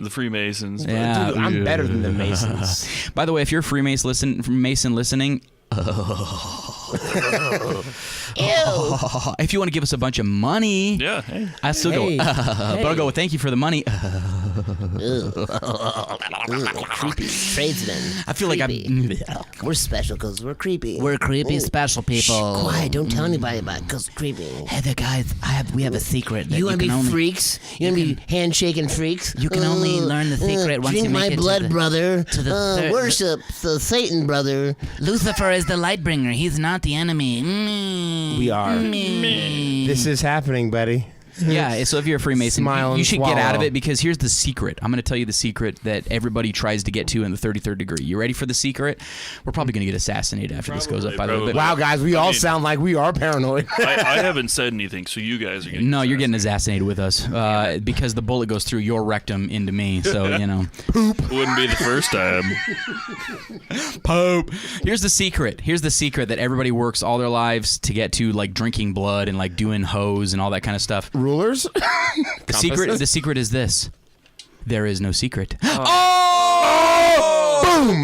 the Freemasons. Yeah. Dude, I'm better than the Masons. By the way, if you're a Freemason listening, if you want to give us a bunch of money, yeah, hey. I still go, but I'll go, thank you for the money. Creepy tradesmen. I feel like we're special because we're creepy. We're creepy, special people. Shh, quiet, don't tell anybody about it because creepy. Hey there, guys, we have a secret. You want to be freaks? You want to be handshaking freaks? You can only learn the secret once you make drink my blood, brother. To the worship the Satan, brother. Lucifer is the light bringer. He's not the enemy. We are. This is happening, buddy. Yeah, so if you're a Freemason, you should get out of it, because here's the secret. I'm going to tell you the secret that everybody tries to get to in the 33rd degree. You ready for the secret? We're probably going to get assassinated after this goes up, by the way. Wow, guys, we all sound like we are paranoid. I haven't said anything, so you guys are getting you're getting assassinated with us because the bullet goes through your rectum into me, so, you know. Poop. Wouldn't be the first time. Poop. Here's the secret that everybody works all their lives to get to, like drinking blood and like doing hoes and all that kind of stuff. Rulers? The secret is this. There is no secret. Boom!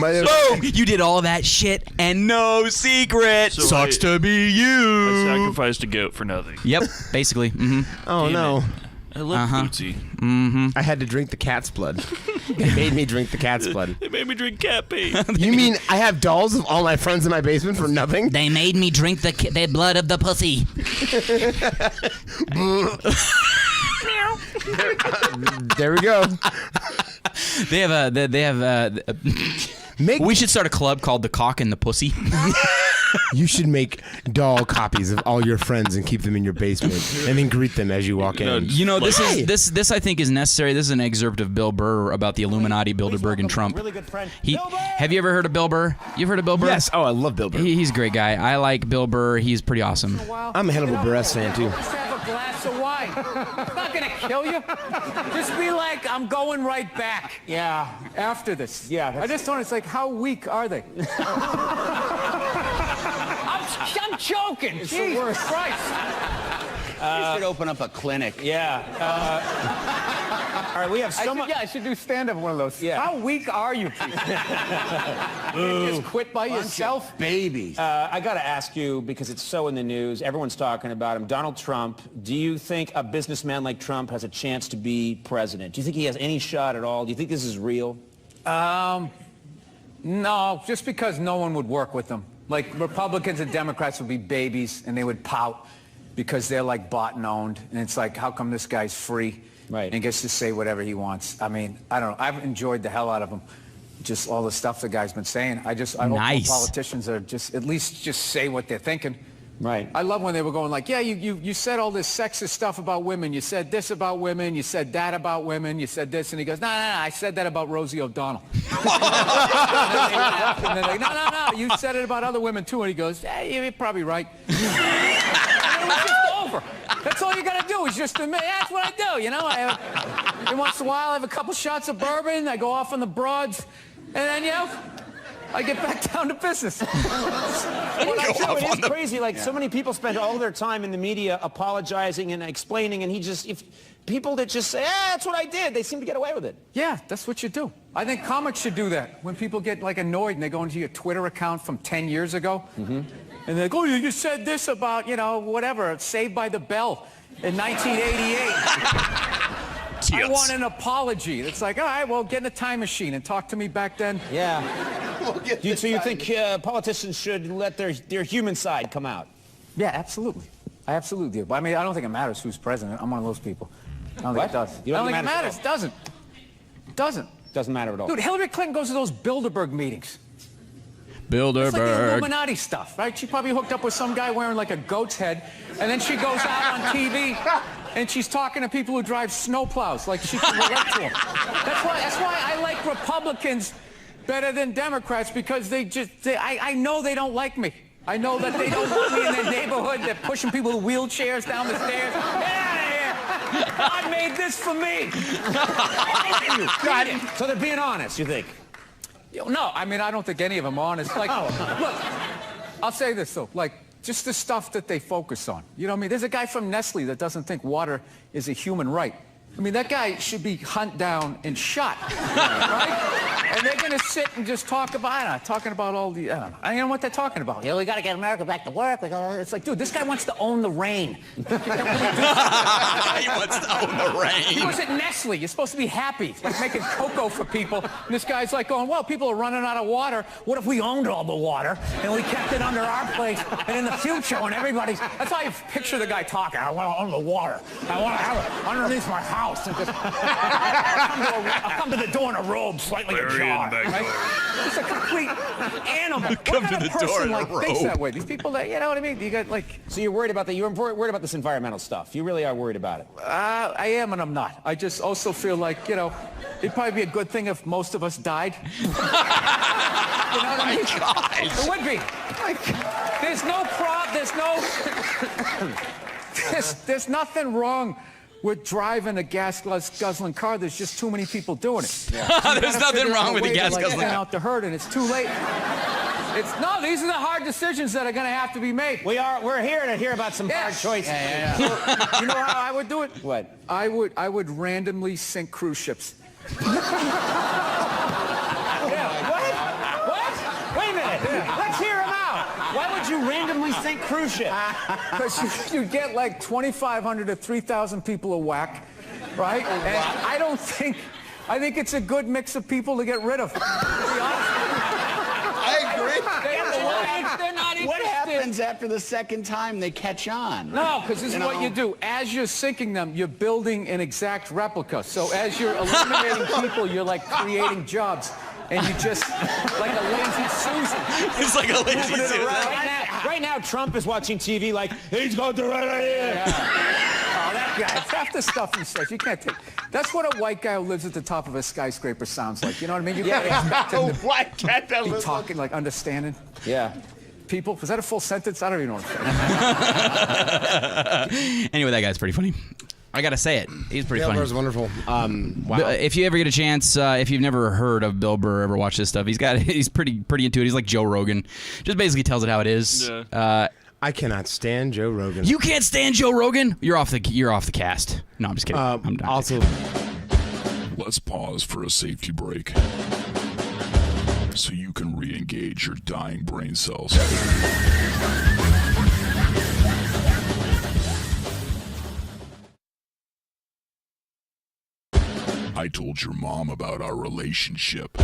Boom! You did all that shit and no secret. So Sucks to be you. I sacrificed a goat for nothing. Yep, basically. Mm-hmm. Oh, Damn no. It. I love Bootsy. Mm-hmm. I had to drink the cat's blood. They made me drink the cat's blood. They made me drink cat pee. You mean I have dolls of all my friends in my basement for nothing? They made me drink the blood of the pussy. There we go. We should start a club called the Cock and the Pussy. You should make doll copies of all your friends and keep them in your basement, and then greet them as you walk in. You know, this I think is necessary. This is an excerpt of Bill Burr about the Illuminati, Bilderberg, and Trump. Really good friend. Have you ever heard of Bill Burr? You've heard of Bill Burr? Yes. Oh, I love Bill Burr. He's a great guy. I like Bill Burr. He's pretty awesome. I'm a Hannibal Buress fan too. glass of wine. It's not gonna kill you. Just be like, I'm going right back. Yeah. After this. Yeah. I just don't. It's like, how weak are they? I'm joking. It's Jesus the worst. Christ. You should open up a clinic. Yeah. All right, we have so much. Yeah, I should do stand-up one of those. Yeah. How weak are you people? You just quit by yourself? Babies. I got to ask you, because it's so in the news, everyone's talking about him, Donald Trump. Do you think a businessman like Trump has a chance to be president? Do you think he has any shot at all? Do you think this is real? No, just because no one would work with them. Like, Republicans and Democrats would be babies, and they would pout because they're, like, bought and owned. And it's like, how come this guy's free? Right. And gets to say whatever he wants. I mean, I don't know. I've enjoyed the hell out of him. Just all the stuff the guy's been saying. I hope politicians are just, at least just say what they're thinking. Right. I love when they were going like, yeah, you said all this sexist stuff about women. You said this about women. You said that about women. You said this. And he goes, no, I said that about Rosie O'Donnell. And they're like, no, you said it about other women too. And he goes, yeah, you're probably right. And it was just over. That's all you got to do is just admit, that's what I do, you know. Every once in a while, I have a couple shots of bourbon. I go off on the broads. And then, you know, I get back down to business. It is crazy. Like, so many people spend all their time in the media apologizing and explaining, and if people that just say, that's what I did, they seem to get away with it. Yeah, that's what you do. I think comics should do that. When people get, like, annoyed and they go into your Twitter account from 10 years ago, and they go, oh, you said this about, you know, whatever, Saved by the Bell in 1988. I want an apology. It's like, all right, well, get in a time machine and talk to me back then. Yeah. So you think politicians should let their human side come out? Yeah, absolutely. I absolutely do. But I mean, I don't think it matters who's president. I'm one of those people. I don't think it does. You don't think it matters. It doesn't. Doesn't matter at all. Dude, Hillary Clinton goes to those Bilderberg meetings. Bilderberg. It's like the Illuminati stuff, right? She probably hooked up with some guy wearing like a goat's head, and then she goes out on TV and she's talking to people who drive snowplows like she can relate to them. That's why I like Republicans better than Democrats, because I know they don't like me. I know that they don't want me in their neighborhood. They're pushing people with wheelchairs down the stairs. Get out of here! God made this for me. So they're being honest, you think? No, I mean, I don't think any of them are honest. Like, look, I'll say this, though. Like, just the stuff that they focus on. You know what I mean? There's a guy from Nestle that doesn't think water is a human right. I mean, that guy should be hunted down and shot, right? And they're going to sit and just talk about, talking about all the, I don't know. I don't know what they're talking about. Yeah, we got to get America back to work. It's like, dude, this guy wants to own the rain. He wants to own the rain. He was at Nestle. You're supposed to be happy, like making cocoa for people. And this guy's like going, well, people are running out of water. What if we owned all the water and we kept it under our place? And in the future, when everybody's... That's how you picture the guy talking. I want to own the water. I want to have it underneath my house. And just, I'll come to the door in a robe, slightly ajar. Right? Just a complete animal. Come what kind to of the door person in a like thinks robe. that way? These people that, you know what I mean? You got like... So you're worried about that? You're worried about this environmental stuff? You really are worried about it? I am and I'm not. I just also feel like, you know, it'd probably be a good thing if most of us died. You know what I mean? Gosh. It would be. There's no there's nothing wrong with driving a gas-guzzling car. There's just too many people doing it. Yeah. There's nothing wrong with the gas-guzzling car. Out the herd, and it's too late. These are the hard decisions that are going to have to be made. We're here to hear about some hard choices. Yeah. So, you know how I would do it? What? I would randomly sink cruise ships. Wait a minute. Let's hear him out. Why would you randomly sink cruise ships? Because you get like 2,500 to 3,000 people a whack, right? And I think it's a good mix of people to get rid of. To be honest. I agree. They're not interested. What happens after the second time they catch on? No, because this is what you do. As you're sinking them, you're building an exact replica. So as you're eliminating people, you're like creating jobs. And you just, like a lazy Susan. It's like a lazy Susan. Right now, Trump is watching TV like, he's got the right idea. Yeah. Oh, that guy. It's half the stuff he says. You can't take... That's what a white guy who lives at the top of a skyscraper sounds like. You know what I mean? You can't expect him to White cat that be lives talking, like, understanding. Yeah. people. Was that a full sentence? I don't even know what I'm saying. Anyway, that guy's pretty funny. I gotta say it. He's pretty Bill funny. Burr's wonderful. Wow. If you ever get a chance, if you've never heard of Bill Burr, ever watched this stuff, he's pretty into it. He's like Joe Rogan. Just basically tells it how it is. Yeah. I cannot stand Joe Rogan. You can't stand Joe Rogan? You're off the cast. No, I'm just kidding. I'm done. Also, Let's pause for a safety break so you can re-engage your dying brain cells. I told your mom about our relationship.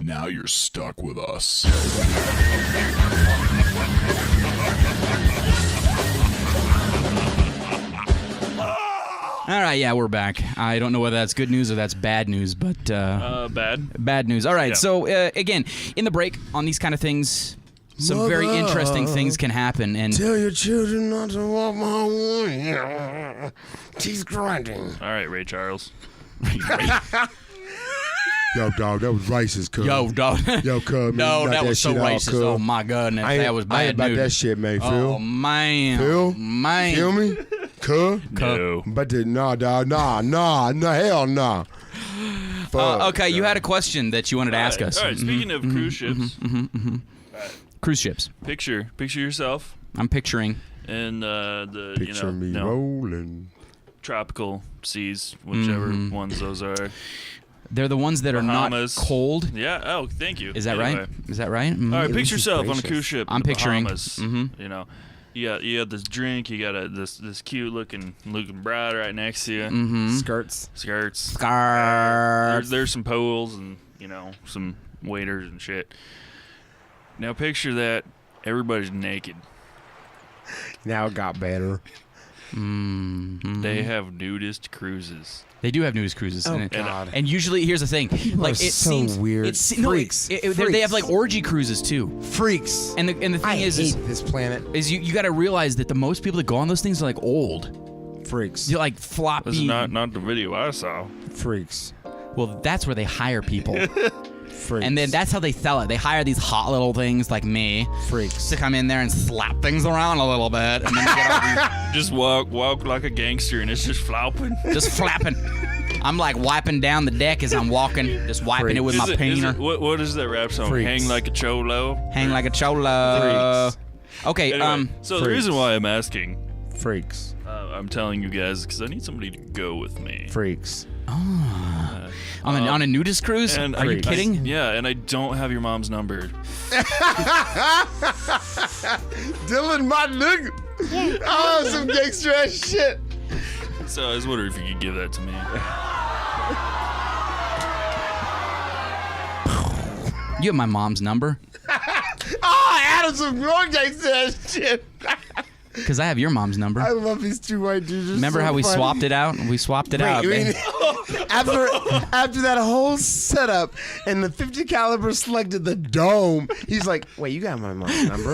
Now you're stuck with us. All right, yeah, we're back. I don't know whether that's good news or that's bad news, but bad. Bad news. All right, Yeah. so again, in the break on these kind of things, some very Mother, interesting things can happen, and tell your children not to walk my way. Teeth grinding. All right, Ray Charles. Yo, dog, that was racist, cuz. Yo, dog. Yo, cuz. No, that was so shit out, racist. cuz. Oh my goodness, that was bad I ain't about news. that shit, man. Phil. Oh man, Phil? man. Feel me? Cuz? No. But nah, dog. Nah, hell nah. Fuck, Okay, you had a question that you wanted to ask us. All right, speaking of cruise ships, Cruise ships. picture yourself I'm picturing. in the Picture me rolling. tropical seas, whichever ones those are. They're the ones that Bahamas. are not cold. Yeah. Oh, thank you. Is that Anyway. right? Is that right? Mm. All right, This picture is yourself on a gracious. cruise ship. I'm in the picturing. Bahamas. You know, you got this drink. You got this cute looking bride right next to you. Skirts. Skirts. Scarf. There's some poles and some waiters and shit. Now picture that everybody's naked. Now it got better. They have nudist cruises. They do have news cruises. Oh, and, God. and usually, here's the thing. Like are it so seems weird. Freaks. They have like orgy cruises too. Freaks. And the thing I is hate this planet. you got to realize that the most people that go on those things are like old. Freaks. You're like floppy. This is not the video I saw. Freaks. Well, that's where they hire people. Freaks. And then that's how they sell it. They hire these hot little things like me Freaks. to come in there and slap things around a little bit, and then they get all these, Just walk like a gangster and it's just flopping. just flapping. I'm like wiping down the deck as I'm walking, just wiping it with my Is painter. what is that rap song? Freaks. Hang like a cholo. Hang like a cholo. Freaks. Okay, Anyway, so the Freaks. reason why I'm asking, Freaks. I'm telling you guys, because I need somebody to go with me. Freaks. on a nudist cruise? And Are you Freaks. kidding? Yeah, and I don't have your mom's number. Dylan, my nigga. Oh, some gangster ass shit. So I was wondering if you could give that to me. You have my mom's number? Oh, Adam, some more gangster ass shit. Because I have your mom's number. I love these two white dudes. They're Remember so how we funny. swapped it out? We swapped it out. Wait, babe. after that whole setup and the 50 caliber selected the dome, he's like, "Wait, you got my mom's number?"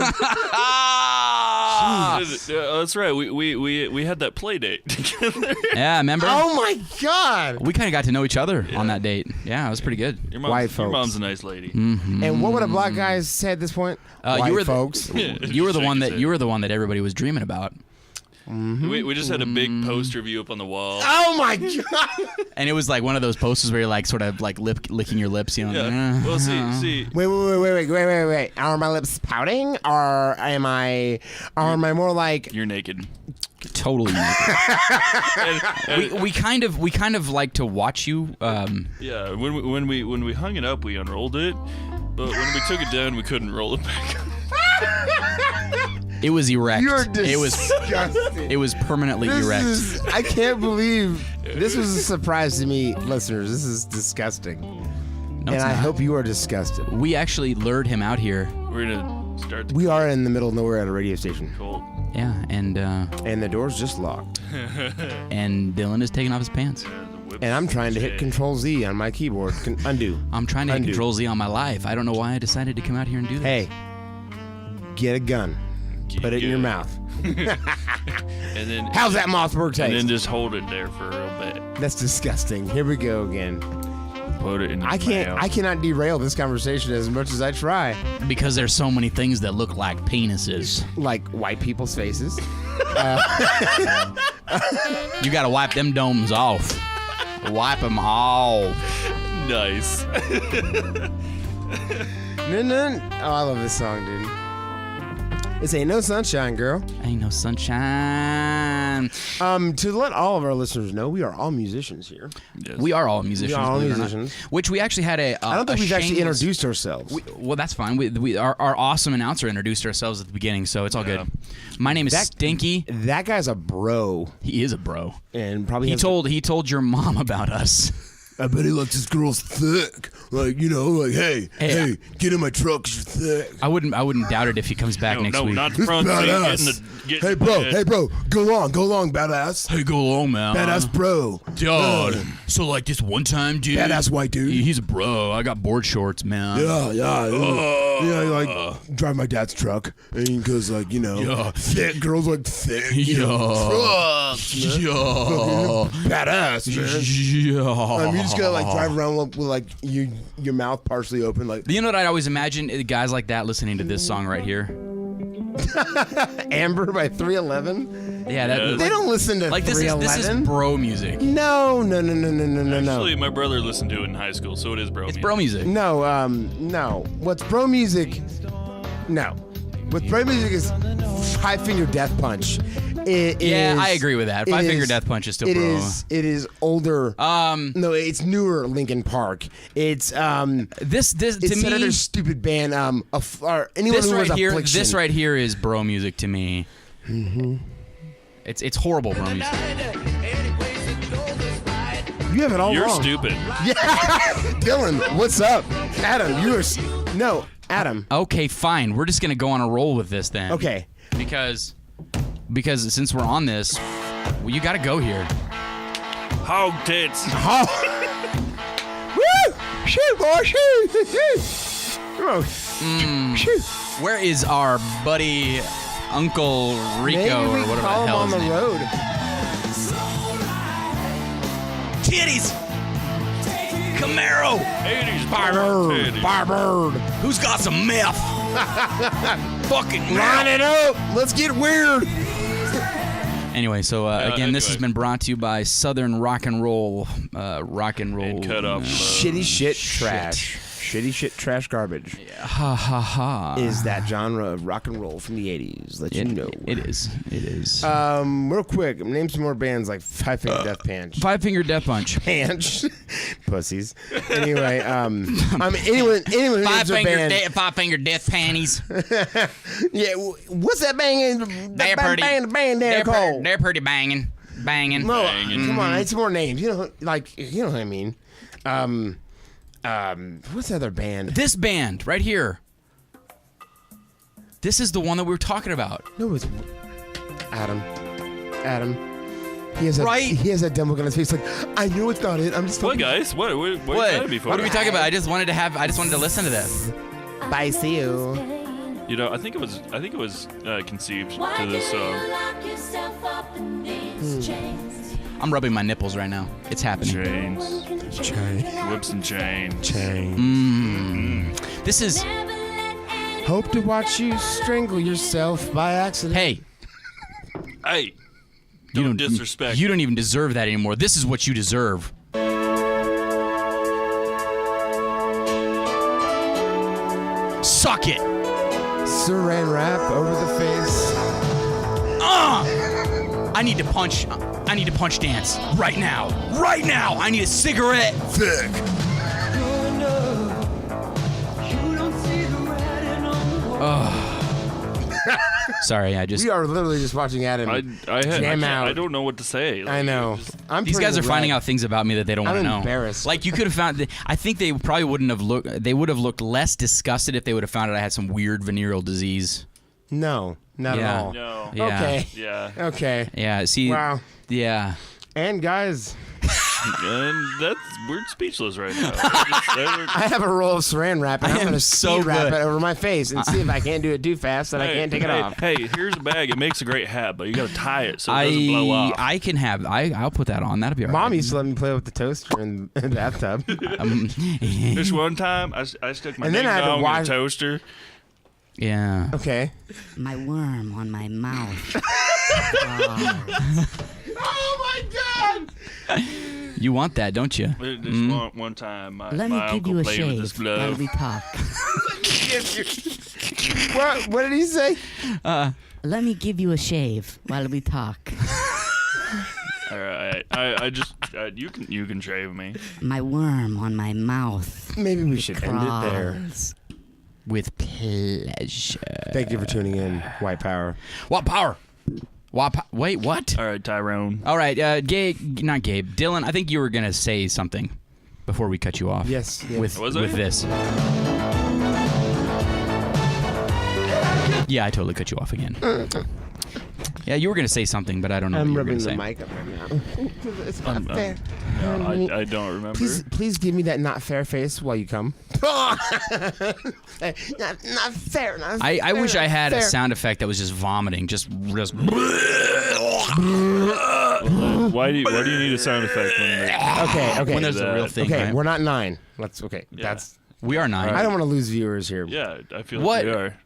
That's right. We had that play date together. Yeah, remember? Oh my God! We kind of got to know each other on that date. Yeah, it was pretty good. Your White your folks. mom's a nice lady. And what would a black guy say at this point? White you were folks. You were the Shake one his that head. you were the one that everybody was dreaming about, We just had a big poster of you up on the wall. Oh my God! and it was like one of those posters where you're like sort of like licking your lips, you know. Yeah. Well, see. Wait. Are my lips pouting, or am I more like? You're naked. Totally. we kind of like to watch you. Yeah. When we hung it up, we unrolled it, but when we took it down, we couldn't roll it back up. It was erect. You're It was. disgusting. It was permanently erect. I can't believe this was a surprise to me, listeners. This is disgusting, No, and it's I not. hope you are disgusted. We actually lured him out here. We're gonna start. We are in the middle of nowhere at a radio station, Cold. Yeah, and and the door's just locked. and Dylan is taking off his pants. And I'm trying to hit Control Z on my keyboard. Undo. I'm trying to hit Undo. Control Z on my life. I don't know why I decided to come out here and do that. Hey, get a gun. Put it in your mouth. And then How's that Mossberg And then taste? just hold it there for a little bit. That's disgusting. Here we go again. put it in his I can't. mouth. I cannot derail this conversation as much as I try. Because there's so many things that look like penises. Like white people's faces. You gotta wipe them domes off. Wipe them off. Nice. No. Oh, I love this song, dude. This ain't no sunshine, girl. Ain't no sunshine. To let all of our listeners know, we are all musicians here. Yes. We are all musicians. We are all believe it or not. musicians. Which we actually had a. I don't think a we've actually shameless- introduced ourselves. Well, that's fine. Our awesome announcer introduced ourselves at the beginning, so it's all good. My name is Stinky. That guy's a bro. He is a bro. And probably he told your mom about us. I bet he likes his girls thick. Like, hey, get in my truck 'cause you're thick. I wouldn't doubt it if he comes back next week. not the front seat. Hey, bro, go long, badass. Hey, go along, man. Badass bro. Dude. So like this one time, dude. Badass white dude. He's a bro. I got board shorts, man. Yeah, like drive my dad's truck, and because thick girls like thick, trucks, man. Badass, man. You just gotta like drive around with like your mouth partially open, like. You know what I'd always imagine? Guys like that listening to this song right here. Amber by 311. Yeah, they don't listen to like 311. This is bro music. No. Actually, my brother listened to it in high school, so it is bro music. It's bro music. No. What's bro music? No. What bro music is Five Finger Death Punch. I agree with that. Five Finger Death Punch is still bro. It is older. No, it's newer Linkin Park. It's this it's to me another stupid band. Anyone this who right has here, affliction. this right here is bro music to me. Mm-hmm. It's horrible bro music. You have it all You're wrong. stupid. Yeah, Dylan, what's up? Adam, Adam. Okay, fine. We're just gonna go on a roll with this then. Okay. Because since we're on this, well, you got to go here. Hog tits. Woo! Shoot, boy, shoot! Come on. Shoot. Where is our buddy Uncle Rico Maybe or we whatever call the him hell on his the name road. Titties! Camaro! 80s Firebird. Who's got some meth? Fucking Line it up. Let's get weird. Anyway, so again, this has been brought to you by Southern Rock and Roll. And cut off. Shitty shit trash. Shitty shit trash garbage. Ha ha ha. Is that genre of rock and roll from the 80s? Let you know. It is. Real quick, name some more bands like Five Finger Death Punch. Five Finger Death Punch. Pussies. Anyway, anyone who names a band. Five Finger Death Panties. Yeah, what's that band? They're pretty. Band there called? They're pretty banging. No, come on, it's more names. You know what I mean. What's the other band? This band right here. This is the one that we were talking about. No, it's Adam. He has a dumb look on his face, like I know it's not it. I'm just. What guys? What What are we talking about? I just wanted to listen to this. Bye, see you. I think it was conceived to this song. I'm rubbing my nipples right now. It's happening. Whips and chain. This is. Hope to watch you strangle yourself by accident. Hey. Don't disrespect. You don't even deserve that anymore. This is what you deserve. Suck it. Saran wrap over the face. I need to punch dance right now. Right now. I need a cigarette. Thick. Sorry, We are literally just watching Adam jam out. I don't know what to say. I know. These guys are finding out things about me that they don't want to know. I'm embarrassed. Like you could have found. I think they probably wouldn't have looked. They would have looked less disgusted if they would have found out I had some weird venereal disease. No, not at all. No. Yeah. Okay. Yeah. Okay. Yeah. See. Wow. Yeah. And guys, And we're speechless right now. I have a roll of saran wrap, and I'm going to so wrap good. it over my face and see if I can't do it too fast that I can't take it off. Hey, here's a bag. It makes a great hat, but you got to tie it so it doesn't blow off. I'll put that on. That'll be all right. Mom used to let me play with the toaster in the bathtub. This one time, I stuck my And then ding I had to dong in a wash- toaster. Yeah. Okay. My worm on my mouth. Oh my God! You want that, don't you? This one time, my Let me give uncle you a played with this shave while glove. we talk. What did he say? Let me give you a shave while we talk. All right, you can shave me. My worm on my mouth. Maybe we should end it there. crawls. With pleasure. Thank you for tuning in, White Power. What power? Wait, what? All right, Tyrone. All right, not Gabe. Dylan, I think you were going to say something before we cut you off. Yes. With Was I? this. Yeah, I totally cut you off again. Yeah, you were going to say something, but I don't know I'm what you were rubbing going to the say. mic up right now. It's not fair. No, I don't remember. Please give me that not fair face while you come. not fair. Not I fair, wish I had a fair. sound effect that was just vomiting, just Why do you need a sound effect Okay. when there's a real thing. Okay, right? we're not 9. We are 9. I don't want to lose viewers here. Yeah, I feel What? like we are.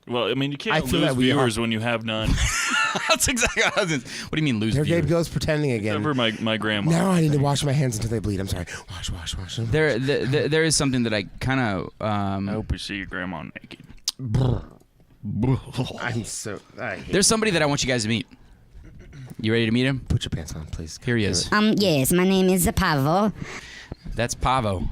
Well, I mean, you I can't feel lose that we are. viewers when you have none. That's exactly what I was. What do you mean lose Here viewers? Gabe goes pretending again. Except for my grandma. Now I need to wash my hands until they bleed. I'm sorry. Wash. There is something that I kind of. I hope you see your grandma naked. I'm so. There's somebody that I want you guys to meet. You ready to meet him? Put your pants on, please. Here he is. Yes, my name is Pavo. That's Pavo.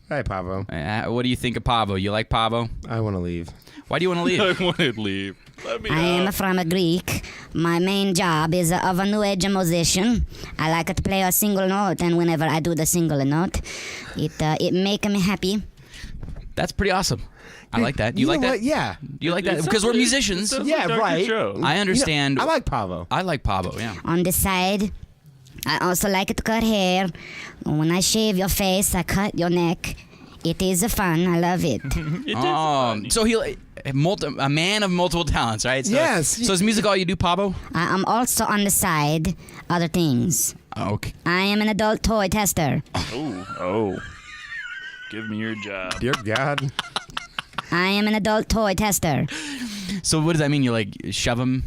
Hi, Pavo. What do you think of Pavo? You like Pavo? I want to leave. Why do you want to leave? I want to leave. Let me I am from a Greek. My main job is of a new age musician. I like to play a single note, and whenever I do the single note, it makes me happy. That's pretty awesome. I like that. You know like that? what? Yeah. You like that? Because we're musicians. Yeah, right. I understand. I like Pavo. I like Pavo, yeah. On the side, I also like to cut hair. When I shave your face, I cut your neck. It is fun. I love it. So a man of multiple talents, right? So, Yes. So is music all you do, Pavo? I am also on the side other things. Okay. I am an adult toy tester. Oh. Give me your job. Dear God. I am an adult toy tester. So what does that mean? You like shove them?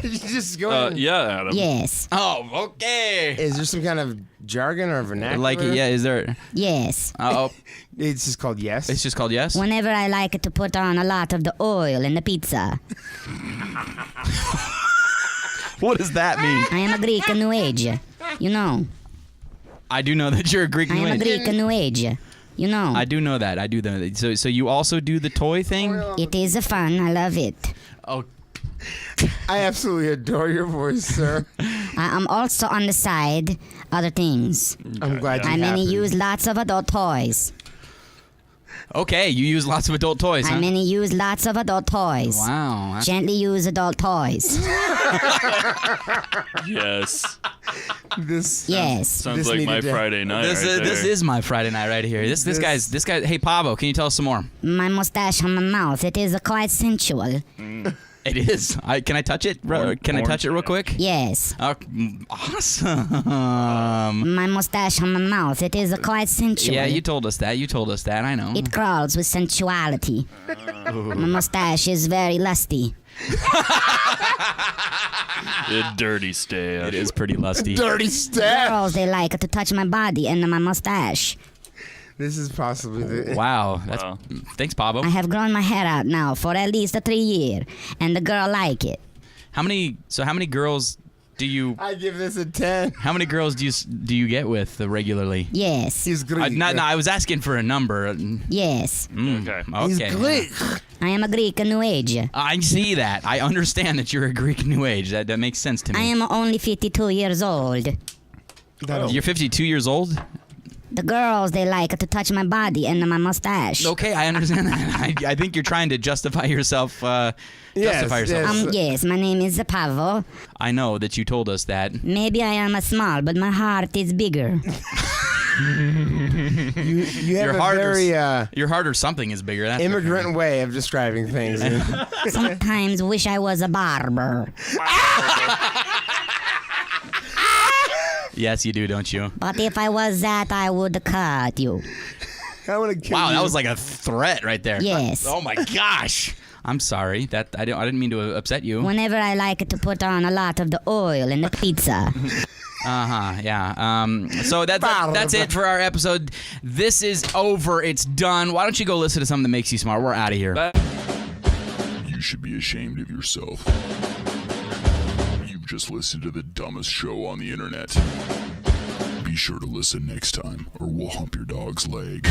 Just go in. Yeah, Adam. Yes. Oh, okay. Is there some kind of jargon or vernacular? Like, yeah, is there? Yes. Oh, It's just called yes. it's just called yes? Whenever I like to put on a lot of the oil in the pizza. What does that mean? I am a Greek New Age. You know. I do know that you're a Greek I New am a Age. Greek New Age. You know. I do know that. I do know that. So you also do the toy thing? It is fun. I love it. Oh, I absolutely adore your voice, sir. I am also on the side other things. I'm glad you I happened. use lots of adult toys. okay. You use lots of adult toys, huh? I use lots of adult toys. Wow. that's- Gently use adult toys. Yes. This. Yes. Sounds This like my needed to- Friday night. This right is my Friday night right here. This guy. Hey, Pavo, can you tell us some more? My mustache on my mouth. It is quite sensual. It is. Can I touch it? Can I touch it real quick? Yes. Awesome. My mustache on my mouth. It is quite sensual. Yeah, you told us that. I know. It crawls with sensuality. My mustache is very lusty. The dirty stash. It is pretty lusty. Dirty staff. Girls, they like to touch my body and my mustache. This is possibly the. Wow. Thanks, Pavo. I have grown my hair out now for at least 3 years, and the girl like it. How many girls do you? I give this a 10. How many girls do you get with regularly? Yes. He's Greek. No, I was asking for a number. Yes. Okay. He's Okay. Greek. I am a Greek New Age. I see that. I understand that you're a Greek New Age. That makes sense to me. I am only 52 years old. You're 52 years old? The girls, they like to touch my body and my mustache. Okay, I understand that. I think you're trying to justify yourself. Justify yourself. Yes, my name is Pavel. I know that you told us that. Maybe I am small, but my heart is bigger. You have your heart or something is bigger. That's immigrant way of describing things. Sometimes wish I was a barber. Yes, you do, don't you? But if I was that, I would cut you. I want to kill Wow, you. that was like a threat right there. Yes. Oh my gosh. I'm sorry. That I didn't mean to upset you. Whenever I like to put on a lot of the oil in the pizza. Yeah. So that's it for our episode. This is over. It's done. Why don't you go listen to something that makes you smart? We're out of here. You should be ashamed of yourself. You've just listened to the dumbest show on the internet. Be sure to listen next time, or we'll hump your dog's leg.